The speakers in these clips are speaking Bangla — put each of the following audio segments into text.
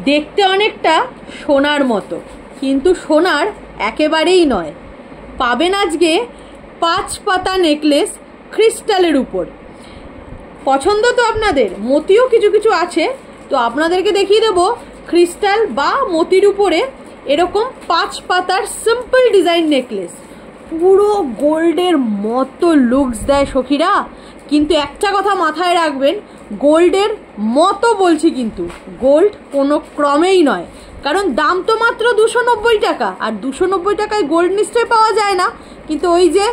দেখতে অনেকটা সোনার মতো, কিন্তু সোনার একেবারেই নয়। পাবেন আজকে 5 পাতা নেকলেস ক্রিস্টালের উপর। পছন্দ তো আপনাদের? মতিও কিছু কিছু আছে, তো আপনাদেরকে দেখিয়ে দেবো ক্রিস্টাল বা মতির উপরে এরকম 5 পাতার সিম্পল ডিজাইন নেকলেস। পুরো গোল্ডের মতো লুকস দেয় সখীরা, কিন্তু একটা কথা মাথায় রাখবেন, গোল্ডের মতো বলছি, কিন্তু গোল্ড কোনো ক্রমেই নয়, কারণ দাম তো মাত্র 290 টাকা, আর 290 টাকায় গোল্ড নিশ্চয়ই পাওয়া যায় না। কিন্তু ওই যে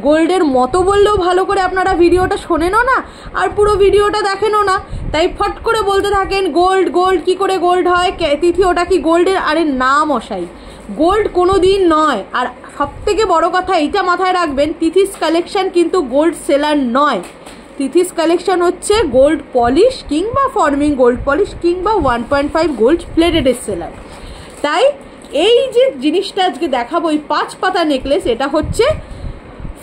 গোল্ডের মতো বললেও ভালো করে আপনারা ভিডিওটা শোনেনও না আর পুরো ভিডিওটা দেখেনও না, তাই ফট করে বলতে থাকেন গোল্ড গোল্ড, কি করে গোল্ড হয়, তিথি ওটা কি গোল্ডের? আরে না মশাই, গোল্ড কোনো দিন নয়। আর সবথেকে বড় কথা এইটা মাথায় রাখবেন, তিথিস কালেকশন কিন্তু গোল্ড সেলার নয়। তিথিস কালেকশন হচ্ছে গোল্ড পলিশ কিংবা ফর্মিং গোল্ড পলিশ কিংবা 1.5 গোল্ড প্লেটেডের সেলার। তাই এই যে জিনিসটা আজকে দেখাবো, এই 5 পাতা নেকলেস, এটা হচ্ছে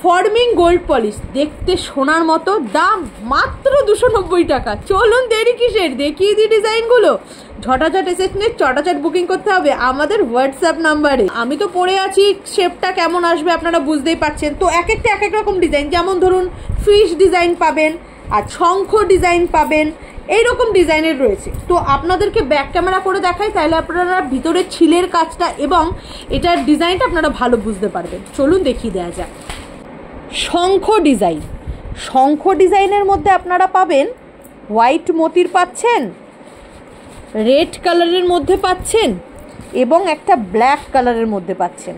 ফর্মিং গোল্ড পলিশ, দেখতে সোনার মতো, দাম মাত্র 290 টাকা। চলুন দেরি কিসের, দেখিয়ে দিই ডিজাইনগুলো। ঝটাঝট এসেছে, চটাচট বুকিং করতে হবে আমাদের হোয়াটসঅ্যাপ নাম্বারে। আমি তো পরে আছি, শেপটা কেমন আসবে আপনারা বুঝতেই পারছেন। তো এক একটা এক এক রকম ডিজাইন, যেমন ধরুন ফিশ ডিজাইন পাবেন, আর শঙ্খ ডিজাইন পাবেন, এইরকম ডিজাইনের রয়েছে। তো আপনাদেরকে ব্যাক ক্যামেরা করে দেখাই, তাহলে আপনারা ভিতরে ছিলের কাজটা এবং এটার ডিজাইনটা আপনারা ভালো বুঝতে পারবেন। চলুন দেখিয়ে দেওয়া যাক। শঙ্খ ডিজাইন, শঙ্খ ডিজাইনের মধ্যে আপনারা পাবেন হোয়াইট মতির পাচ্ছেন, রেড কালারের মধ্যে পাচ্ছেন এবং একটা ব্ল্যাক কালারের মধ্যে পাচ্ছেন।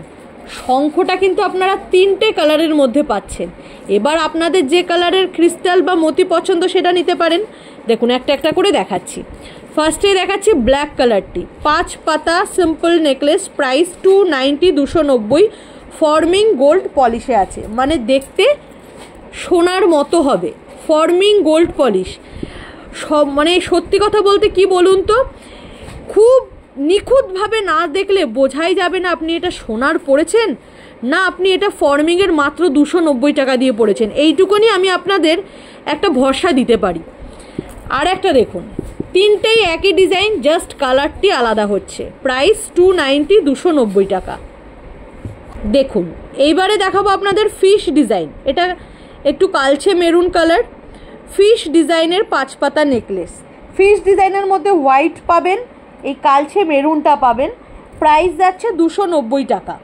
শঙ্খটা কিন্তু আপনারা 3টে কালারের মধ্যে পাচ্ছেন। এবার আপনাদের যে কালারের ক্রিস্টাল বা মতি পছন্দ সেটা নিতে পারেন। দেখুন একটা একটা করে দেখাচ্ছি। ফার্স্টে দেখাচ্ছি ব্ল্যাক কালারটি, 5 পাতা simple necklace, price 290, 290, forming gold পলিশে আছে, মানে দেখতে সোনার মতো হবে। ফর্মিং গোল্ড পলিশ, সব মানে সত্যি কথা বলতে কি বলুন তো, খুব নিখুঁতভাবে না দেখলে বোঝাই যাবে না আপনি এটা সোনার পরেছেন না আপনি এটা ফর্মিংয়ের মাত্র 290 টাকা দিয়ে পড়েছেন। এইটুকুনি আমি আপনাদের একটা ভরসা দিতে পারি। আর একটা দেখুন, 3টেই একই ডিজাইন, জাস্ট কালারটি আলাদা হচ্ছে, প্রাইস 290, 290 টাকা। দেখুন এইবারে দেখাবো আপনাদের ফিশ ডিজাইন, এটা একটু কালচে মেরুন কালার, ফিশ ডিজাইনের 5 পাতা নেকলেস। ফিশ ডিজাইনের মধ্যে হোয়াইট পাবেন, এই কালচে মেরুনটা পাবেন, প্রাইস যাচ্ছে 290 টাকা।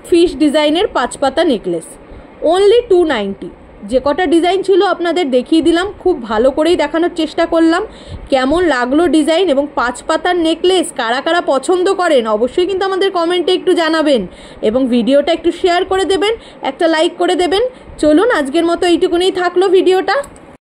ফিশ ডিজাইনের 5 পাতা নেকলেস অনলি 290। যে কটা ডিজাইন ছিল আপনাদের দেখিয়ে দিলাম, খুব ভালো করেই দেখানোর চেষ্টা করলাম। কেমন লাগলো ডিজাইন এবং 5 পাতার নেকলেস কারা কারা পছন্দ করেন অবশ্যই কিন্তু আমাদের কমেন্টে একটু জানাবেন এবং ভিডিওটা একটু শেয়ার করে দেবেন, একটা লাইক করে দেবেন। চলুন আজকের মতো এইটুকুনি থাকলো ভিডিওটা।